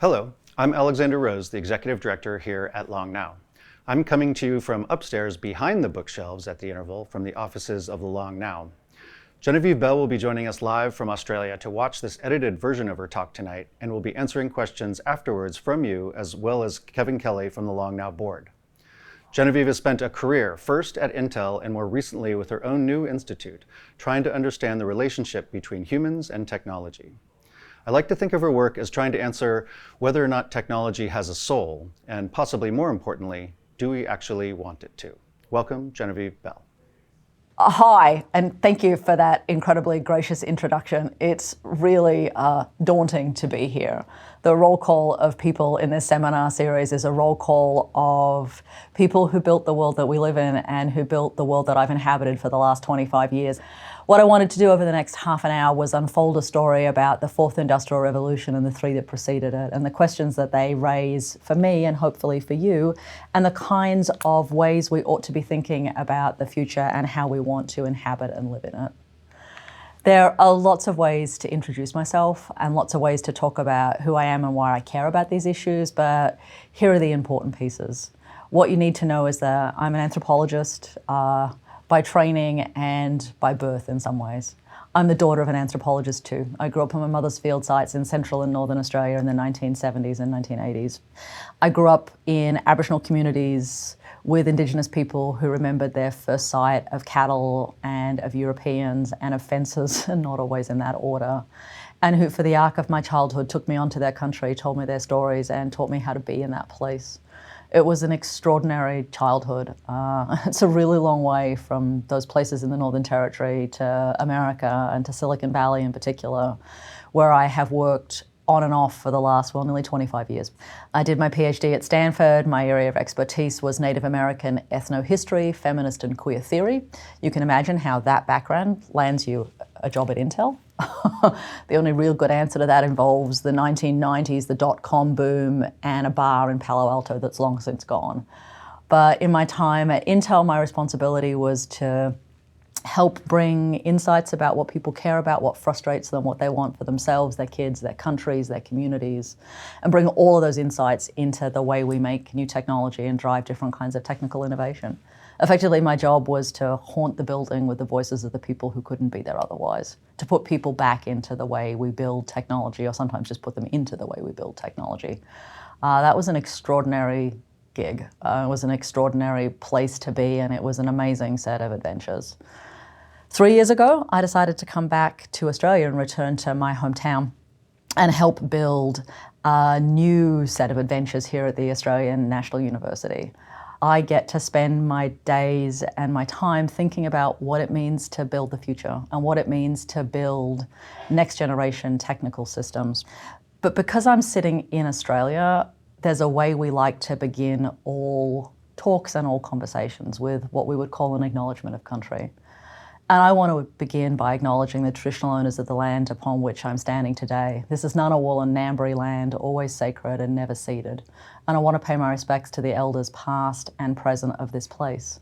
Hello, I'm Alexander Rose, the Executive Director here at Long Now. I'm coming to you from upstairs behind the bookshelves at the interval from the offices of the Long Now. Genevieve Bell will be joining us live from Australia to watch this edited version of her talk tonight, and will be answering questions afterwards from you, as well as Kevin Kelly from the Long Now board. Genevieve has spent a career, first at Intel and more recently with her own new institute, trying to understand the relationship between humans and technology. I like to think of her work as trying to answer whether or not technology has a soul, and possibly more importantly, do we actually want it to? Welcome, Genevieve Bell. Hi, and thank you for that incredibly gracious introduction. It's really daunting to be here. The roll call of people in this seminar series is a roll call of people who built the world that we live in and who built the world that I've inhabited for the last 25 years. What I wanted to do over the next half an hour was unfold a story about the fourth industrial revolution and the three that preceded it, and the questions that they raise for me and hopefully for you, and the kinds of ways we ought to be thinking about the future and how we want to inhabit and live in it. There are lots of ways to introduce myself and lots of ways to talk about who I am and why I care about these issues, but here are the important pieces. What you need to know is that I'm an anthropologist by training and by birth in some ways. I'm the daughter of an anthropologist too. I grew up on my mother's field sites in central and northern Australia in the 1970s and 1980s. I grew up in Aboriginal communities with Indigenous people who remembered their first sight of cattle and of Europeans and of fences, and not always in that order, and who for the arc of my childhood took me onto their country, told me their stories and taught me how to be in that place. It was an extraordinary childhood. It's a really long way from those places in the Northern Territory to America and to Silicon Valley in particular, where I have worked on and off for the last, nearly 25 years. I did my PhD at Stanford. My area of expertise was Native American ethnohistory, feminist and queer theory. You can imagine how that background lands you a job at Intel. The only real good answer to that involves the 1990s, the dot-com boom, and a bar in Palo Alto that's long since gone. But in my time at Intel, my responsibility was to help bring insights about what people care about, what frustrates them, what they want for themselves, their kids, their countries, their communities, and bring all of those insights into the way we make new technology and drive different kinds of technical innovation. Effectively, my job was to haunt the building with the voices of the people who couldn't be there otherwise, to put people back into the way we build technology, or sometimes just put them into the way we build technology. That was an extraordinary gig. It was an extraordinary place to be, and it was an amazing set of adventures. 3 years ago, I decided to come back to Australia and return to my hometown and help build a new set of adventures here at the Australian National University. I get to spend my days and my time thinking about what it means to build the future and what it means to build next generation technical systems. But because I'm sitting in Australia, there's a way we like to begin all talks and all conversations with what we would call an acknowledgement of country. And I want to begin by acknowledging the traditional owners of the land upon which I'm standing today. This is Ngunnawal and Ngambri land, always sacred and never ceded. And I want to pay my respects to the elders past and present of this place.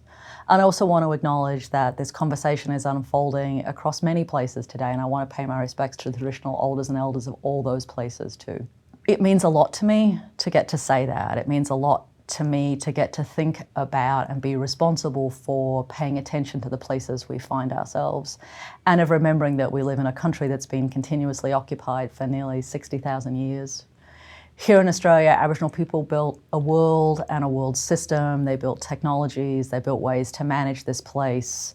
And I also want to acknowledge that this conversation is unfolding across many places today, and I want to pay my respects to the traditional elders and elders of all those places too. It means a lot to me to get to say that. It means a lot to me to get to think about and be responsible for paying attention to the places we find ourselves, and of remembering that we live in a country that's been continuously occupied for nearly 60,000 years. Here in Australia, Aboriginal people built a world and a world system. They built technologies, they built ways to manage this place,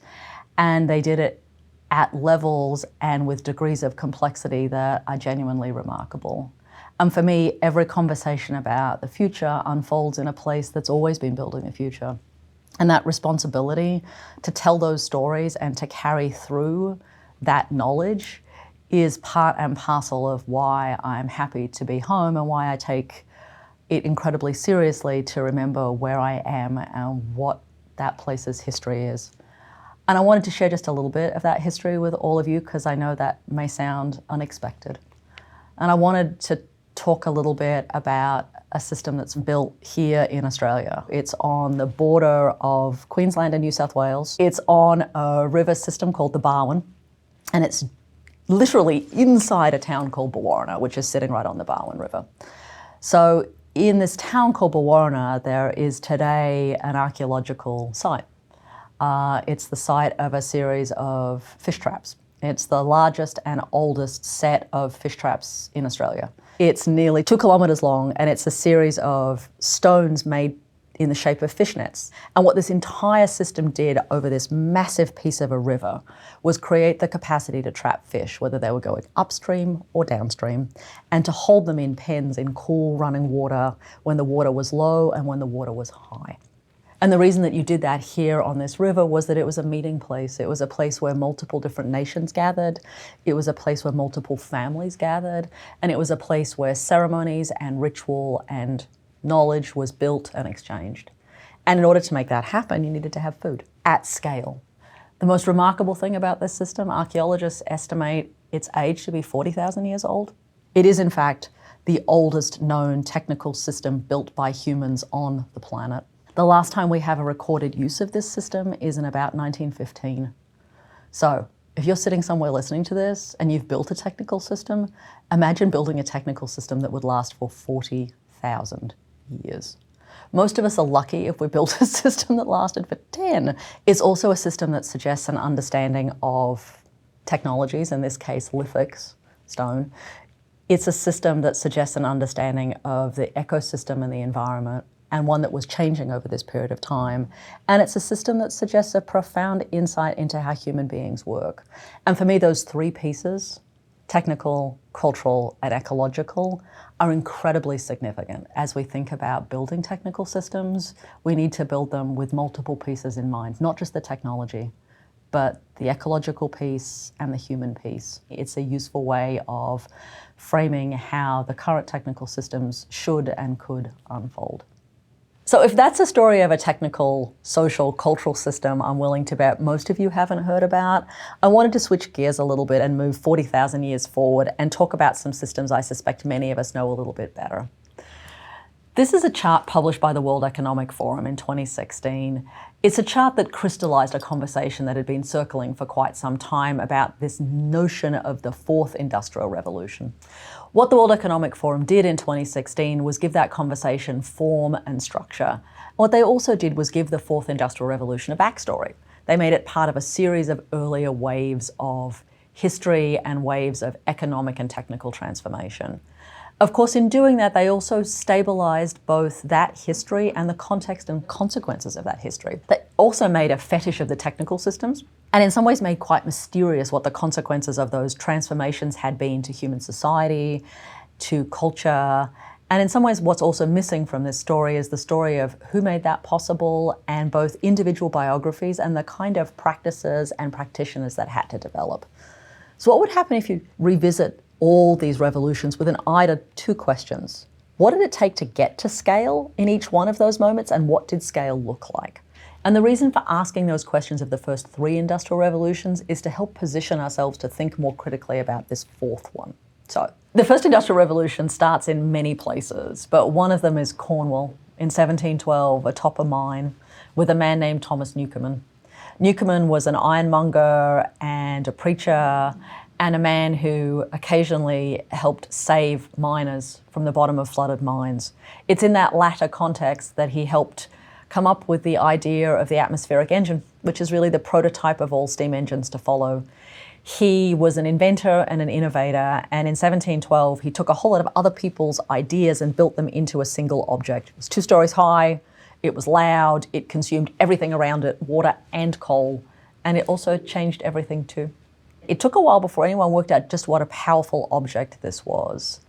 and they did it at levels and with degrees of complexity that are genuinely remarkable. And for me, every conversation about the future unfolds in a place that's always been building the future. And that responsibility to tell those stories and to carry through that knowledge is part and parcel of why I'm happy to be home and why I take it incredibly seriously to remember where I am and what that place's history is. And I wanted to share just a little bit of that history with all of you because I know that may sound unexpected. And I wanted to talk a little bit about a system that's built here in Australia. It's on the border of Queensland and New South Wales. It's on a river system called the Barwin, and it's literally inside a town called Barwin, which is sitting right on the Barwin River. So in this town called Barwin, there is today an archaeological site. It's the site of a series of fish traps. It's the largest and oldest set of fish traps in Australia. It's nearly 2 kilometres long, and it's a series of stones made in the shape of fish nets. And what this entire system did over this massive piece of a river was create the capacity to trap fish, whether they were going upstream or downstream, and to hold them in pens in cool running water when the water was low and when the water was high. And the reason that you did that here on this river was that it was a meeting place. It was a place where multiple different nations gathered. It was a place where multiple families gathered. And it was a place where ceremonies and ritual and knowledge was built and exchanged. And in order to make that happen, you needed to have food at scale. The most remarkable thing about this system, archaeologists estimate its age to be 40,000 years old. It is, in fact, the oldest known technical system built by humans on the planet. The last time we have a recorded use of this system is in about 1915. So if you're sitting somewhere listening to this and you've built a technical system, imagine building a technical system that would last for 40,000 years. Most of us are lucky if we built a system that lasted for 10. It's also a system that suggests an understanding of technologies, in this case lithics, stone. It's a system that suggests an understanding of the ecosystem and the environment, and one that was changing over this period of time. And it's a system that suggests a profound insight into how human beings work. And for me, those three pieces, technical, cultural, and ecological, are incredibly significant. As we think about building technical systems, we need to build them with multiple pieces in mind, not just the technology, but the ecological piece and the human piece. It's a useful way of framing how the current technical systems should and could unfold. So if that's a story of a technical, social, cultural system I'm willing to bet most of you haven't heard about, I wanted to switch gears a little bit and move 40,000 years forward and talk about some systems I suspect many of us know a little bit better. This is a chart published by the World Economic Forum in 2016. It's a chart that crystallized a conversation that had been circling for quite some time about this notion of the fourth industrial revolution. What the World Economic Forum did in 2016 was give that conversation form and structure. What they also did was give the fourth industrial revolution a backstory. They made it part of a series of earlier waves of history and waves of economic and technical transformation. Of course, in doing that, they also stabilized both that history and the context and consequences of that history. They also made a fetish of the technical systems, and in some ways made quite mysterious what the consequences of those transformations had been to human society, to culture. And in some ways, what's also missing from this story is the story of who made that possible, and both individual biographies and the kind of practices and practitioners that had to develop. So what would happen if you revisit all these revolutions with an eye to two questions? What did it take to get to scale in each one of those moments, and what did scale look like? And the reason for asking those questions of the first three industrial revolutions is to help position ourselves to think more critically about this fourth one. So the first industrial revolution starts in many places, but one of them is Cornwall in 1712, atop a mine with a man named Thomas Newcomen. Newcomen was an ironmonger and a preacher, and a man who occasionally helped save miners from the bottom of flooded mines. It's in that latter context that he helped come up with the idea of the atmospheric engine, which is really the prototype of all steam engines to follow. He was an inventor and an innovator, and in 1712 he took a whole lot of other people's ideas and built them into a single object. It was 2 stories high, it was loud, it consumed everything around it, water and coal, and it also changed everything too. It took a while before anyone worked out just what a powerful object this was.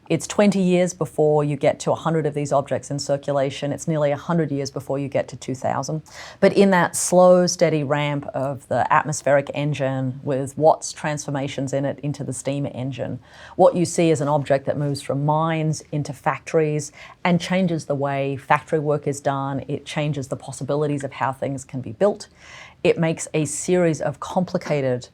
It's 20 years before you get to 100 of these objects in circulation. It's nearly 100 years before you get to 2000. But in that slow, steady ramp of the atmospheric engine with Watt's transformations in it into the steam engine, what you see is an object that moves from mines into factories and changes the way factory work is done. It changes the possibilities of how things can be built. It makes a series of complicated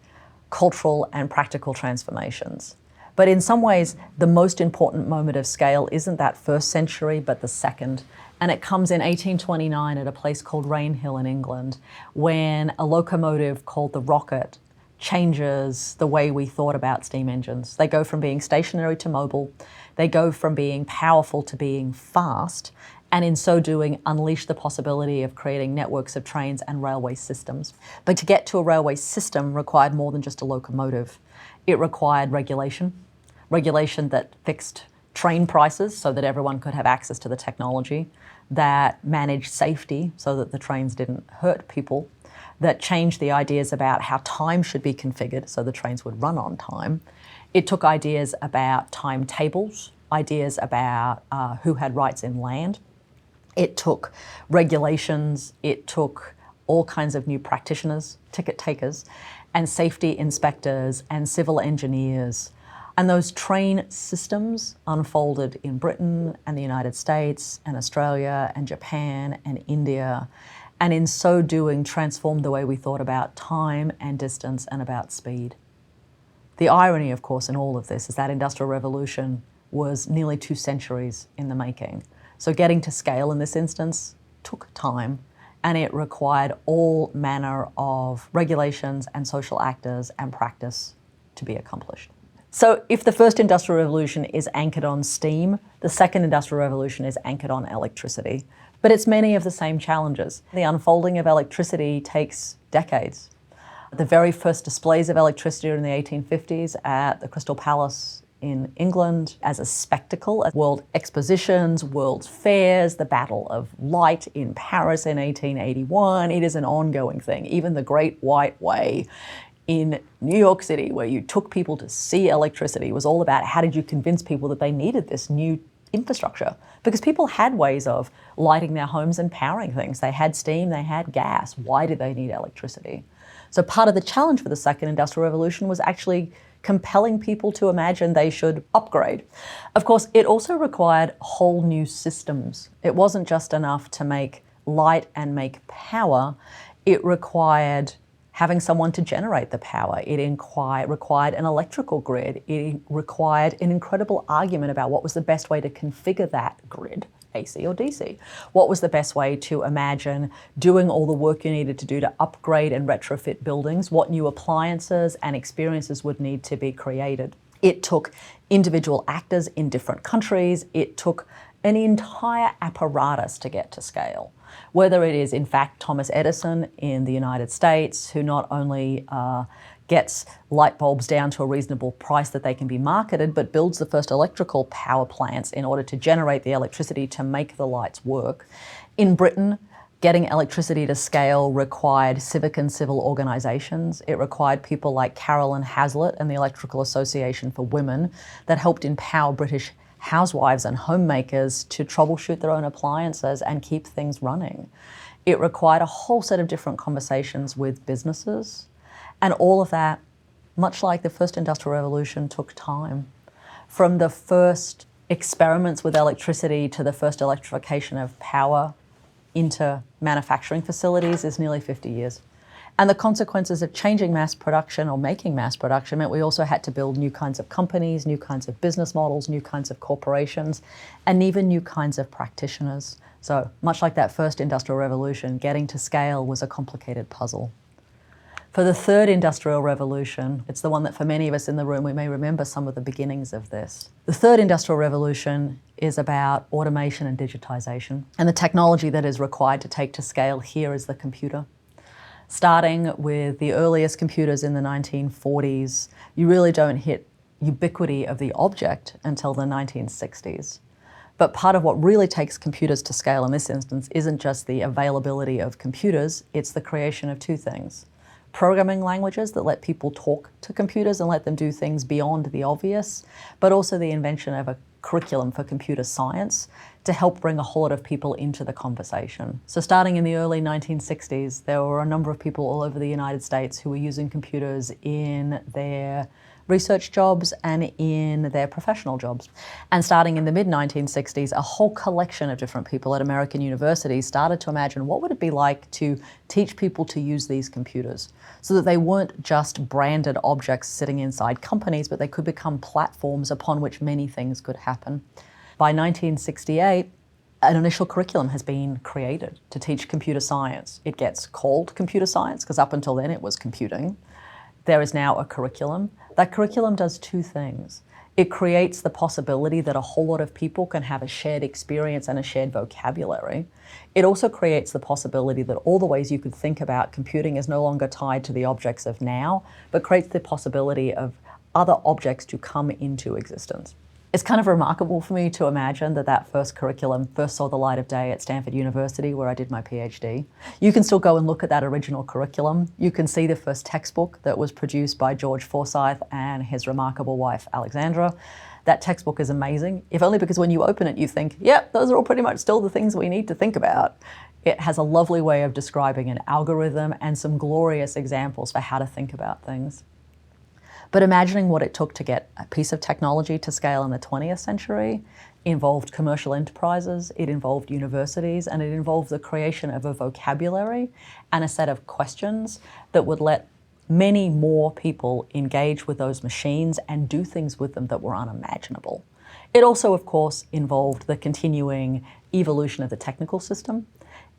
cultural and practical transformations. But in some ways, the most important moment of scale isn't that first century, but the second. And it comes in 1829 at a place called Rainhill in England, when a locomotive called the Rocket changes the way we thought about steam engines. They go from being stationary to mobile. They go from being powerful to being fast, and in so doing, unleash the possibility of creating networks of trains and railway systems. But to get to a railway system required more than just a locomotive. It required regulation that fixed train prices so that everyone could have access to the technology, that managed safety so that the trains didn't hurt people, that changed the ideas about how time should be configured so the trains would run on time. It took ideas about timetables, ideas about who had rights in land. It took regulations, it took all kinds of new practitioners, ticket takers, and safety inspectors and civil engineers. And those train systems unfolded in Britain and the United States and Australia and Japan and India, and in so doing transformed the way we thought about time and distance and about speed. The irony, of course, in all of this is that Industrial Revolution was nearly 2 centuries in the making. So getting to scale in this instance took time, and it required all manner of regulations and social actors and practice to be accomplished. So if the first Industrial Revolution is anchored on steam, the second Industrial Revolution is anchored on electricity. But it's many of the same challenges. The unfolding of electricity takes decades. The very first displays of electricity are in the 1850s at the Crystal Palace in England as a spectacle, at world expositions, world fairs, the Battle of Light in Paris in 1881. It is an ongoing thing. Even the Great White Way in New York City, where you took people to see electricity, was all about how did you convince people that they needed this new infrastructure, because people had ways of lighting their homes and powering things. They had steam, they had gas. Why did they need electricity? So part of the challenge for the second Industrial Revolution was actually compelling people to imagine they should upgrade. Of course, it also required whole new systems. It wasn't just enough to make light and make power. It required having someone to generate the power. It required an electrical grid. It required an incredible argument about what was the best way to configure that grid, AC or DC. What was the best way to imagine doing all the work you needed to do to upgrade and retrofit buildings, what new appliances and experiences would need to be created. It took individual actors in different countries. It took an entire apparatus to get to scale. Whether it is, in fact, Thomas Edison in the United States, who not only gets light bulbs down to a reasonable price that they can be marketed, but builds the first electrical power plants in order to generate the electricity to make the lights work. In Britain, getting electricity to scale required civic and civil organisations. It required people like Carolyn Hazlitt and the Electrical Association for Women that helped empower British housewives and homemakers to troubleshoot their own appliances and keep things running. It required a whole set of different conversations with businesses, and all of that, much like the first Industrial Revolution, took time. From the first experiments with electricity to the first electrification of power into manufacturing facilities is nearly 50 years. And the consequences of changing mass production or making mass production meant we also had to build new kinds of companies, new kinds of business models, new kinds of corporations, and even new kinds of practitioners. So much like that first Industrial Revolution, getting to scale was a complicated puzzle. For the third Industrial Revolution, it's the one that for many of us in the room, we may remember some of the beginnings of this. The third Industrial Revolution is about automation and digitization. And the technology that is required to take to scale here is the computer. Starting with the earliest computers in the 1940s, you really don't hit ubiquity of the object until the 1960s. But part of what really takes computers to scale in this instance isn't just the availability of computers, it's the creation of two things. Programming languages that let people talk to computers and let them do things beyond the obvious, but also the invention of a curriculum for computer science to help bring a whole lot of people into the conversation. So starting in the early 1960s, there were a number of people all over the United States who were using computers in their research jobs and in their professional jobs. And starting in the mid-1960s, a whole collection of different people at American universities started to imagine what would it be like to teach people to use these computers so that they weren't just branded objects sitting inside companies, but they could become platforms upon which many things could happen. By 1968, an initial curriculum has been created to teach computer science. It gets called computer science because up until then it was computing. there is now a curriculum. That curriculum does two things. It creates the possibility that a whole lot of people can have a shared experience and a shared vocabulary. It also creates the possibility that all the ways you could think about computing is no longer tied to the objects of now, but creates the possibility of other objects to come into existence. It's kind of remarkable for me to imagine that that first curriculum first saw the light of day at Stanford University, where I did my PhD. You can still go and look at that original curriculum. You can see the first textbook that was produced by George Forsyth and his remarkable wife, Alexandra. That textbook is amazing, if only because when you open it, you think, yep, those are all pretty much still the things we need to think about. It has a lovely way of describing an algorithm and some glorious examples for how to think about things. But imagining what it took to get a piece of technology to scale in the 20th century involved commercial enterprises, it involved universities, and it involved the creation of a vocabulary and a set of questions that would let many more people engage with those machines and do things with them that were unimaginable. It also, of course, involved the continuing evolution of the technical system.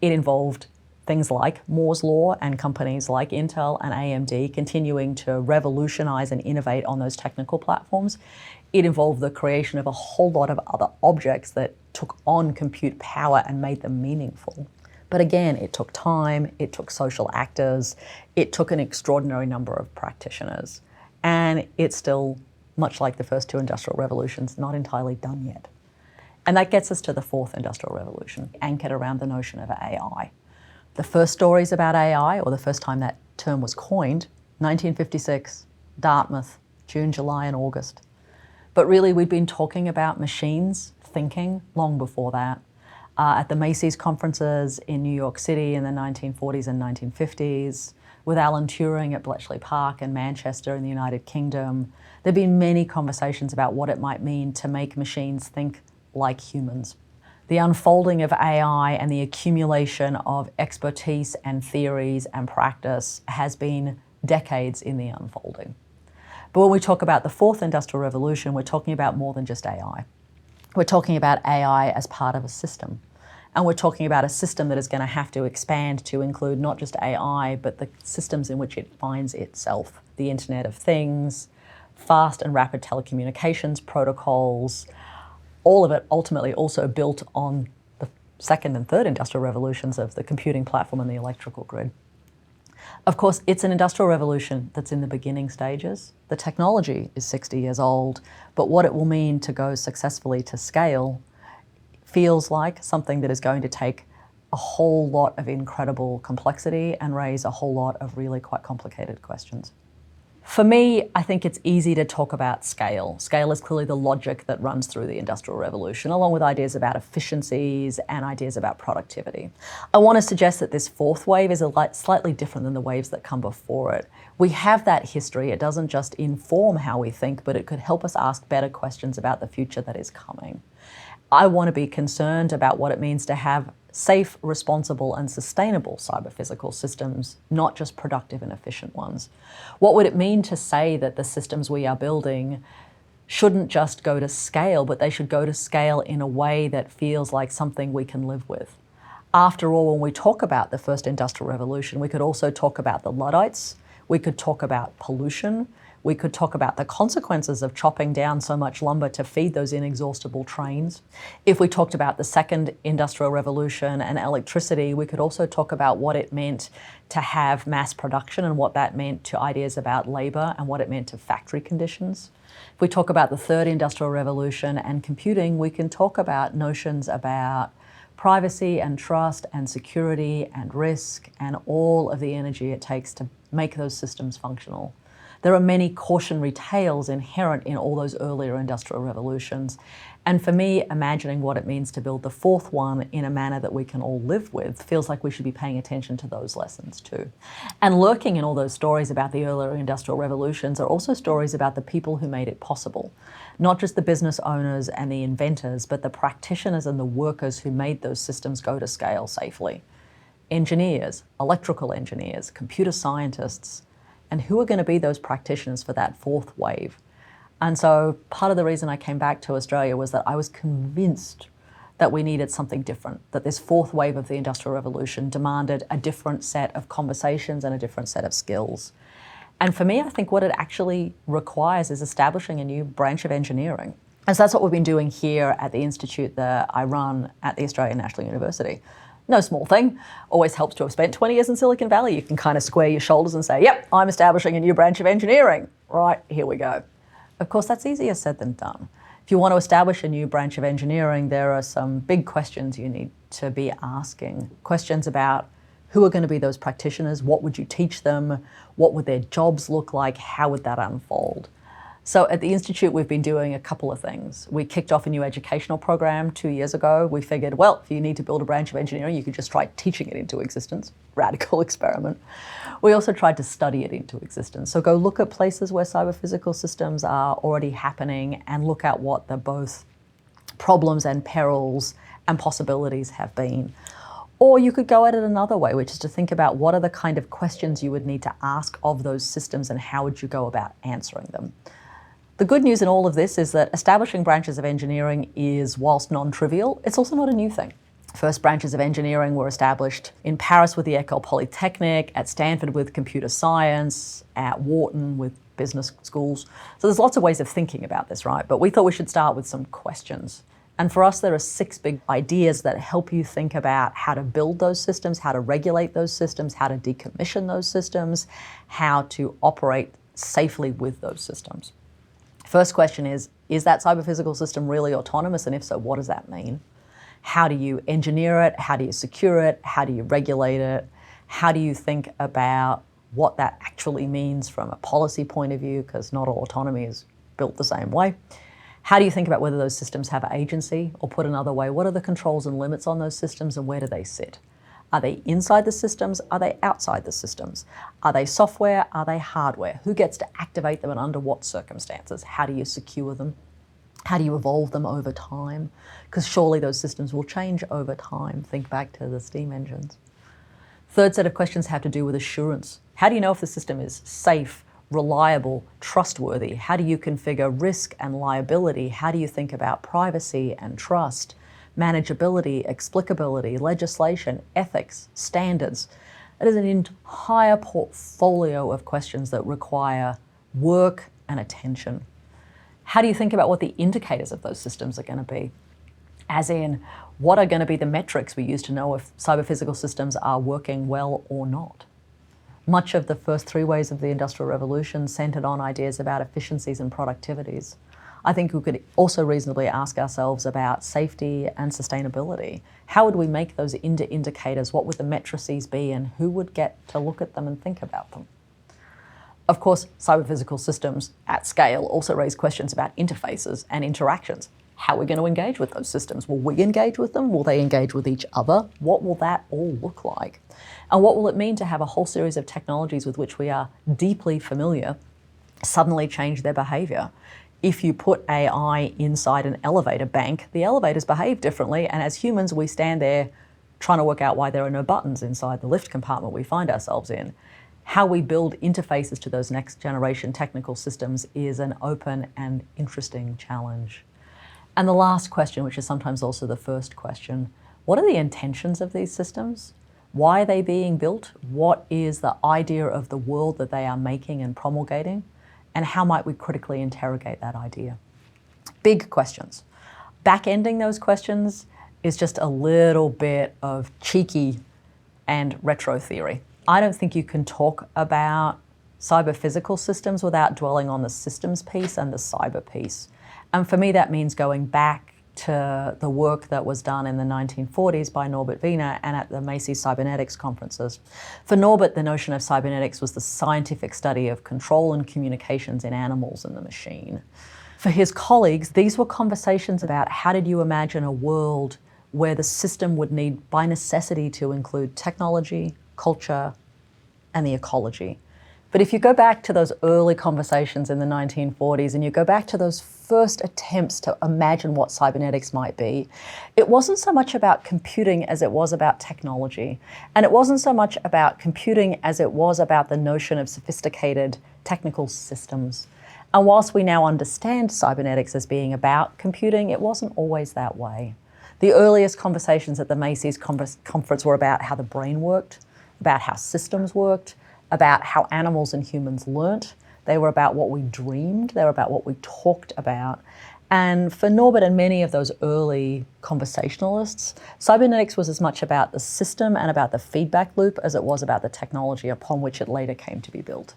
It involved things like Moore's Law and companies like Intel and AMD continuing to revolutionize and innovate on those technical platforms. It involved the creation of a whole lot of other objects that took on compute power and made them meaningful. But again, it took time, it took social actors, it took an extraordinary number of practitioners. And it's still, much like the first two industrial revolutions, not entirely done yet. And that gets us to the fourth industrial revolution, anchored around the notion of AI. The first stories about AI, or the first time that term was coined, 1956, Dartmouth, June, July, and August. But really, we'd been talking about machines thinking long before that. At the Macy's conferences in New York City in the 1940s and 1950s, with Alan Turing at Bletchley Park and Manchester in the United Kingdom, there've been many conversations about what it might mean to make machines think like humans. The unfolding of AI and the accumulation of expertise and theories and practice has been decades in the unfolding. But when we talk about the fourth industrial revolution, we're talking about more than just AI. We're talking about AI as part of a system. And we're talking about a system that is going to have to expand to include not just AI, but the systems in which it finds itself. The Internet of Things, fast and rapid telecommunications protocols, all of it ultimately also built on the second and third industrial revolutions of the computing platform and the electrical grid. Of course, it's an industrial revolution that's in the beginning stages. The technology is 60 years old, but what it will mean to go successfully to scale feels like something that is going to take a whole lot of incredible complexity and raise a whole lot of really quite complicated questions. For me, I think it's easy to talk about scale. Scale is clearly the logic that runs through the Industrial Revolution, along with ideas about efficiencies and ideas about productivity. I want to suggest that this fourth wave is slightly different than the waves that come before it. We have that history. It doesn't just inform how we think, but it could help us ask better questions about the future that is coming. I want to be concerned about what it means to have safe, responsible, and sustainable cyber-physical systems, not just productive and efficient ones. What would it mean to say that the systems we are building shouldn't just go to scale, but they should go to scale in a way that feels like something we can live with? After all, when we talk about the first industrial revolution, we could also talk about the Luddites, we could talk about pollution, we could talk about the consequences of chopping down so much lumber to feed those inexhaustible trains. If we talked about the second industrial revolution and electricity, we could also talk about what it meant to have mass production and what that meant to ideas about labor and what it meant to factory conditions. If we talk about the third industrial revolution and computing, we can talk about notions about privacy and trust and security and risk and all of the energy it takes to make those systems functional. There are many cautionary tales inherent in all those earlier industrial revolutions. And for me, imagining what it means to build the fourth one in a manner that we can all live with feels like we should be paying attention to those lessons too. And lurking in all those stories about the earlier industrial revolutions are also stories about the people who made it possible. Not just the business owners and the inventors, but the practitioners and the workers who made those systems go to scale safely. Engineers, electrical engineers, computer scientists, and who are going to be those practitioners for that fourth wave? And so part of the reason I came back to Australia was that I was convinced that we needed something different, that this fourth wave of the Industrial Revolution demanded a different set of conversations and a different set of skills. And for me, I think what it actually requires is establishing a new branch of engineering. And so that's what we've been doing here at the institute that I run at the Australian National University. No small thing. Always helps to have spent 20 years in Silicon Valley. You can kind of square your shoulders and say, yep, I'm establishing a new branch of engineering. Right, here we go. Of course, that's easier said than done. If you want to establish a new branch of engineering, there are some big questions you need to be asking. Questions about who are going to be those practitioners, what would you teach them, what would their jobs look like, how would that unfold? So at the Institute, we've been doing a couple of things. We kicked off a new educational program 2 years ago. We figured, well, if you need to build a branch of engineering, you could just try teaching it into existence. Radical experiment. We also tried to study it into existence. So go look at places where cyber-physical systems are already happening and look at what the both problems and perils and possibilities have been. Or you could go at it another way, which is to think about what are the kind of questions you would need to ask of those systems and how would you go about answering them. The good news in all of this is that establishing branches of engineering is, whilst non-trivial, it's also not a new thing. First branches of engineering were established in Paris with the École Polytechnique, at Stanford with computer science, at Wharton with business schools. So there's lots of ways of thinking about this, right? But we thought we should start with some questions. And for us, there are 6 big ideas that help you think about how to build those systems, how to regulate those systems, how to decommission those systems, how to operate safely with those systems. First question is that cyber-physical system really autonomous? And if so, what does that mean? How do you engineer it? How do you secure it? How do you regulate it? How do you think about what that actually means from a policy point of view? Because not all autonomy is built the same way. How do you think about whether those systems have agency? Or put another way, what are the controls and limits on those systems and where do they sit? Are they inside the systems? Are they outside the systems? Are they software? Are they hardware? Who gets to activate them and under what circumstances? How do you secure them? How do you evolve them over time? Because surely those systems will change over time. Think back to the steam engines. Third set of questions have to do with assurance. How do you know if the system is safe, reliable, trustworthy? How do you configure risk and liability? How do you think about privacy and trust? Manageability, explicability, legislation, ethics, standards. It is an entire portfolio of questions that require work and attention. How do you think about what the indicators of those systems are going to be? As in, what are going to be the metrics we use to know if cyber-physical systems are working well or not? Much of the first 3 waves of the Industrial Revolution centered on ideas about efficiencies and productivities. I think we could also reasonably ask ourselves about safety and sustainability. How would we make those indicators? What would the matrices be and who would get to look at them and think about them? Of course, cyber-physical systems at scale also raise questions about interfaces and interactions. How are we going to engage with those systems? Will we engage with them? Will they engage with each other? What will that all look like? And what will it mean to have a whole series of technologies with which we are deeply familiar suddenly change their behavior? If you put AI inside an elevator bank, the elevators behave differently, and as humans, we stand there trying to work out why there are no buttons inside the lift compartment we find ourselves in. How we build interfaces to those next generation technical systems is an open and interesting challenge. And the last question, which is sometimes also the first question, what are the intentions of these systems? Why are they being built? What is the idea of the world that they are making and promulgating? And how might we critically interrogate that idea? Big questions. Back-ending those questions is just a little bit of cheeky and retro theory. I don't think you can talk about cyber-physical systems without dwelling on the systems piece and the cyber piece. And for me, that means going back to the work that was done in the 1940s by Norbert Wiener and at the Macy's Cybernetics conferences. For Norbert, the notion of cybernetics was the scientific study of control and communications in animals and the machine. For his colleagues, these were conversations about how did you imagine a world where the system would need by necessity to include technology, culture, and the ecology. But if you go back to those early conversations in the 1940s and you go back to those first attempts to imagine what cybernetics might be, it wasn't so much about computing as it was about technology. And it wasn't so much about computing as it was about the notion of sophisticated technical systems. And whilst we now understand cybernetics as being about computing, it wasn't always that way. The earliest conversations at the Macy's conference were about how the brain worked, about how systems worked, about how animals and humans learnt. They were about what we dreamed. They were about what we talked about. And for Norbert and many of those early conversationalists, cybernetics was as much about the system and about the feedback loop as it was about the technology upon which it later came to be built.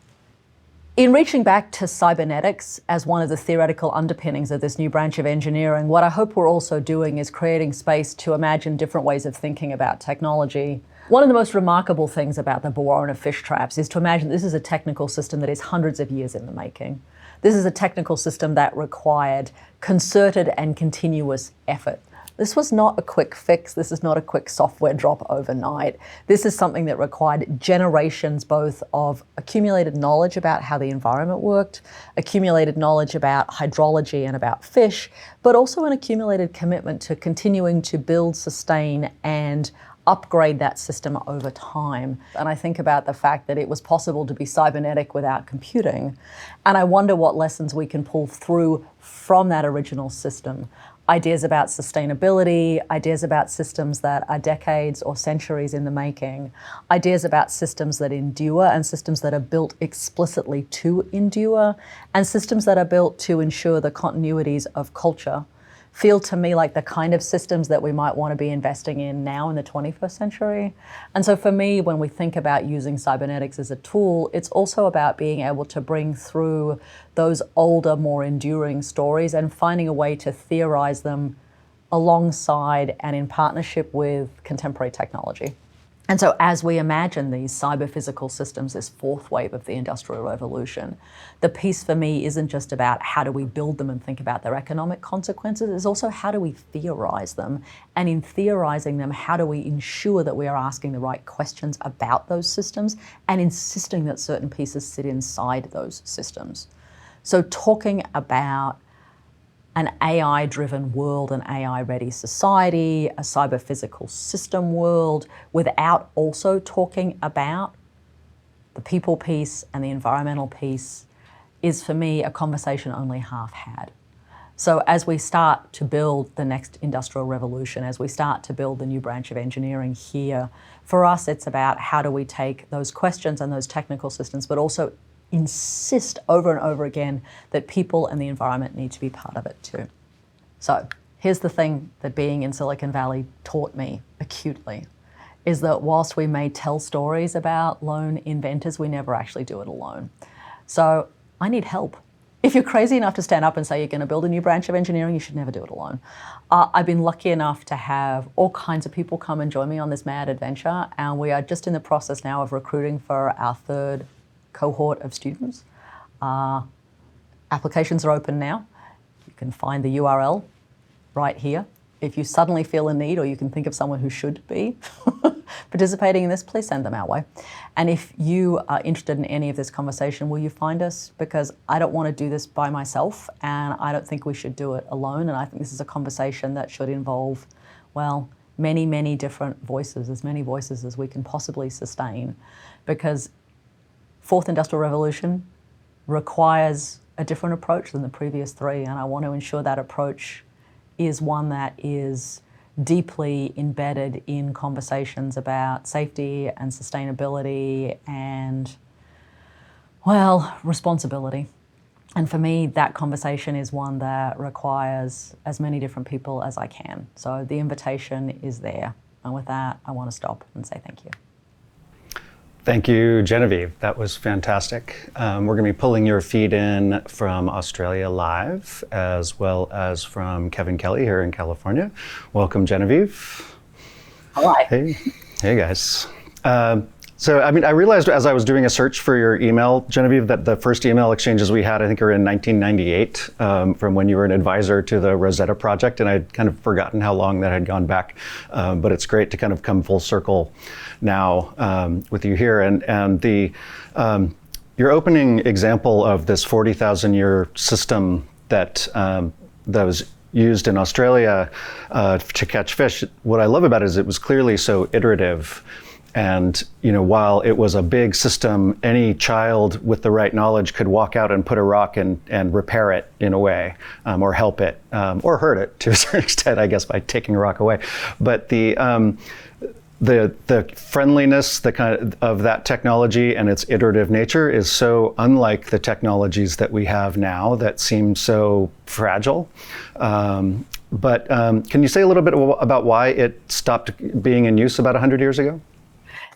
In reaching back to cybernetics as one of the theoretical underpinnings of this new branch of engineering, what I hope we're also doing is creating space to imagine different ways of thinking about technology. One of the most remarkable things about the Barwin of fish traps is to imagine this is a technical system that is hundreds of years in the making. This is a technical system that required concerted and continuous effort. This was not a quick fix. This is not a quick software drop overnight. This is something that required generations both of accumulated knowledge about how the environment worked, accumulated knowledge about hydrology and about fish, but also an accumulated commitment to continuing to build, sustain, and upgrade that system over time. And I think about the fact that it was possible to be cybernetic without computing. And I wonder what lessons we can pull through from that original system. Ideas about sustainability, ideas about systems that are decades or centuries in the making, ideas about systems that endure and systems that are built explicitly to endure, and systems that are built to ensure the continuities of culture feel to me like the kind of systems that we might want to be investing in now in the 21st century. And so for me, when we think about using cybernetics as a tool, it's also about being able to bring through those older, more enduring stories and finding a way to theorize them alongside and in partnership with contemporary technology. And so as we imagine these cyber-physical systems, this fourth wave of the Industrial Revolution, the piece for me isn't just about how do we build them and think about their economic consequences, it's also how do we theorize them, and in theorizing them, how do we ensure that we are asking the right questions about those systems and insisting that certain pieces sit inside those systems. So talking about an AI-driven world, an AI-ready society, a cyber-physical system world, without also talking about the people piece and the environmental piece is, for me, a conversation only half had. So as we start to build the next industrial revolution, as we start to build the new branch of engineering here, for us it's about how do we take those questions and those technical systems, but also insist over and over again that people and the environment need to be part of it too. So here's the thing that being in Silicon Valley taught me acutely, is that whilst we may tell stories about lone inventors, we never actually do it alone. So I need help. If you're crazy enough to stand up and say you're going to build a new branch of engineering, you should never do it alone. I've been lucky enough to have all kinds of people come and join me on this mad adventure, and we are just in the process now of recruiting for our third cohort of students. Applications are open now. You can find the URL right here. If you suddenly feel a need, or you can think of someone who should be participating in this, please send them our way. And if you are interested in any of this conversation, will you find us? Because I don't want to do this by myself, and I don't think we should do it alone. And I think this is a conversation that should involve, well, many, many different voices, as many voices as we can possibly sustain. Because Fourth Industrial Revolution requires a different approach than the previous three, and I want to ensure that approach is one that is deeply embedded in conversations about safety and sustainability and, well, responsibility. And for me, that conversation is one that requires as many different people as I can. So the invitation is there. And with that, I want to stop and say thank you. Thank you, Genevieve. That was fantastic. We're going to be pulling your feed in from Australia live, as well as from Kevin Kelly here in California. Welcome, Genevieve. Hi. Hey guys. So, I realized as I was doing a search for your email, Genevieve, that the first email exchanges we had, I think, are in 1998, from when you were an advisor to the Rosetta Project, and I'd kind of forgotten how long that had gone back. But it's great to kind of come full circle now with you here. And the your opening example of this 40,000-year system that was used in Australia to catch fish, what I love about it is it was clearly so iterative. And while it was a big system, any child with the right knowledge could walk out and put a rock and repair it in a way, or help it, or hurt it to a certain extent, I guess, by taking a rock away. But the friendliness, the kind of that technology and its iterative nature is so unlike the technologies that we have now that seem so fragile. But can you say a little bit about why it stopped being in use about 100 years ago?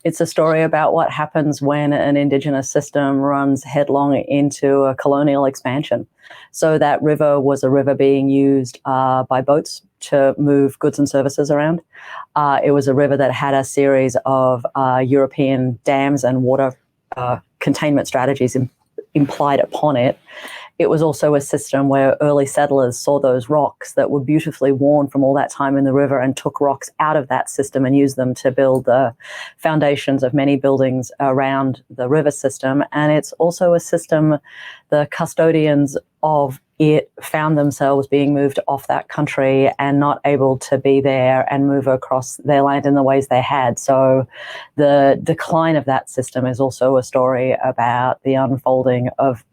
It's a story about what happens when an indigenous system runs headlong into a colonial expansion. So that river was a river being used by boats to move goods and services around. It was a river that had a series of European dams and water containment strategies implied upon it. It was also a system where early settlers saw those rocks that were beautifully worn from all that time in the river and took rocks out of that system and used them to build the foundations of many buildings around the river system. And it's also a system, the custodians of it found themselves being moved off that country and not able to be there and move across their land in the ways they had. So the decline of that system is also a story about the unfolding of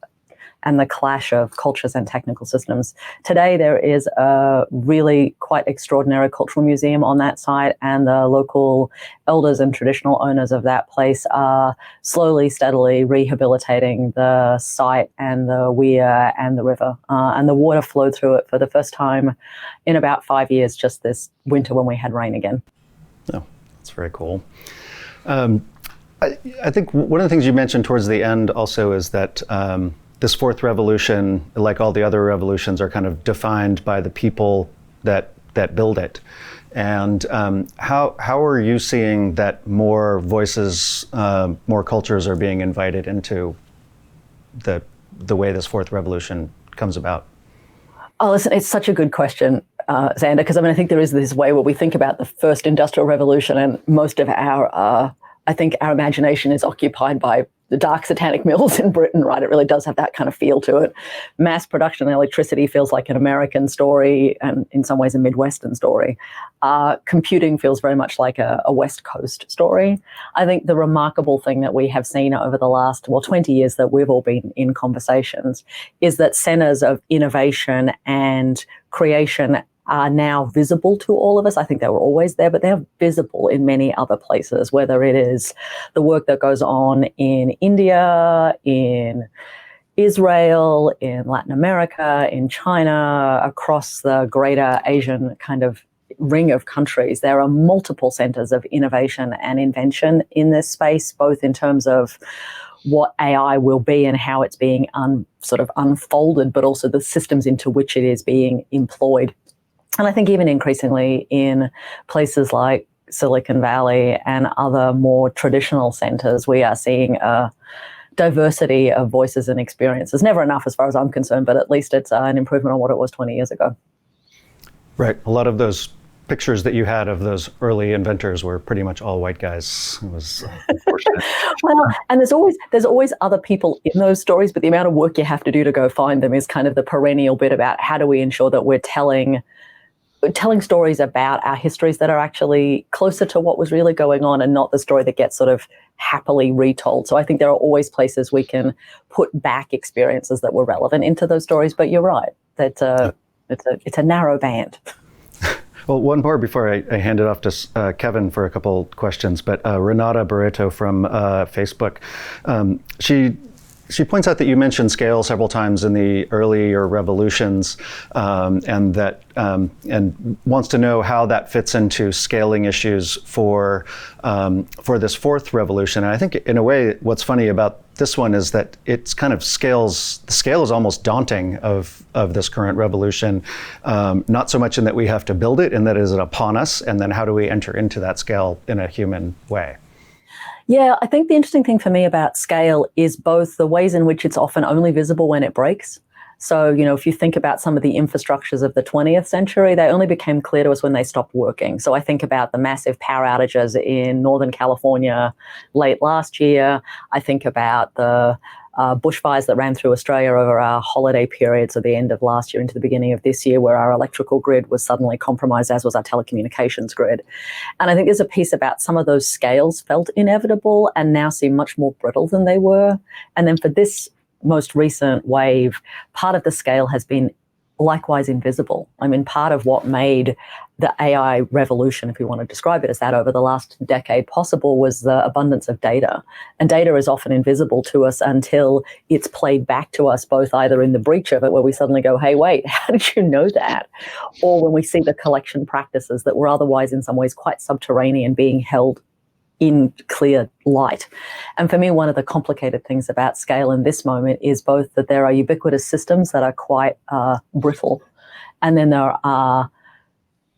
and the clash of cultures and technical systems. Today, there is a really quite extraordinary cultural museum on that site, and the local elders and traditional owners of that place are slowly, steadily rehabilitating the site and the weir and the river. And the water flowed through it for the first time in about 5 years, just this winter when we had rain again. Oh, that's very cool. I think one of the things you mentioned towards the end also is that this fourth revolution, like all the other revolutions, are kind of defined by the people that build it. And how are you seeing that more voices, more cultures are being invited into the way this fourth revolution comes about? Oh, listen, it's such a good question, Xander, because I think there is this way where we think about the first industrial revolution, and most of our imagination is occupied by the dark satanic mills in Britain, right? It really does have that kind of feel to it. Mass production electricity feels like an American story and in some ways a Midwestern story. Computing feels very much like a West Coast story. I think the remarkable thing that we have seen over the last, 20 years that we've all been in conversations is that centers of innovation and creation are now visible to all of us. I think they were always there, but they're visible in many other places, whether it is the work that goes on in India, in Israel, in Latin America, in China, across the greater Asian kind of ring of countries. There are multiple centers of innovation and invention in this space, both in terms of what AI will be and how it's being unfolded, but also the systems into which it is being employed. And I think even increasingly in places like Silicon Valley and other more traditional centers, we are seeing a diversity of voices and experiences. Never enough as far as I'm concerned, but at least it's an improvement on what it was 20 years ago. Right. A lot of those pictures that you had of those early inventors were pretty much all white guys. It was unfortunate. Well, and there's always other people in those stories, but the amount of work you have to do to go find them is kind of the perennial bit about how do we ensure that we're telling stories about our histories that are actually closer to what was really going on and not the story that gets sort of happily retold. So I think there are always places we can put back experiences that were relevant into those stories. But you're right, that it's a narrow band. Well, one more before I hand it off to Kevin for a couple questions. But Renata Barreto from Facebook, she points out that you mentioned scale several times in the earlier revolutions, and wants to know how that fits into scaling issues for this fourth revolution. And I think in a way, what's funny about this one is that it's kind of the scale is almost daunting of this current revolution. Not so much in that we have to build it, and that is it upon us, and then how do we enter into that scale in a human way? Yeah, I think the interesting thing for me about scale is both the ways in which it's often only visible when it breaks. So, if you think about some of the infrastructures of the 20th century, they only became clear to us when they stopped working. So I think about the massive power outages in Northern California late last year. I think about the bushfires that ran through Australia over our holiday periods at the end of last year into the beginning of this year, where our electrical grid was suddenly compromised, as was our telecommunications grid. And I think there's a piece about some of those scales felt inevitable and now seem much more brittle than they were. And then for this most recent wave, part of the scale has been likewise invisible. I mean, part of what made the AI revolution, if you want to describe it as that, over the last decade possible was the abundance of data. And data is often invisible to us until it's played back to us, both either in the breach of it, where we suddenly go, hey, wait, how did you know that? Or when we see the collection practices that were otherwise in some ways quite subterranean being held in clear light. And for me, one of the complicated things about scale in this moment is both that there are ubiquitous systems that are quite brittle, and then there are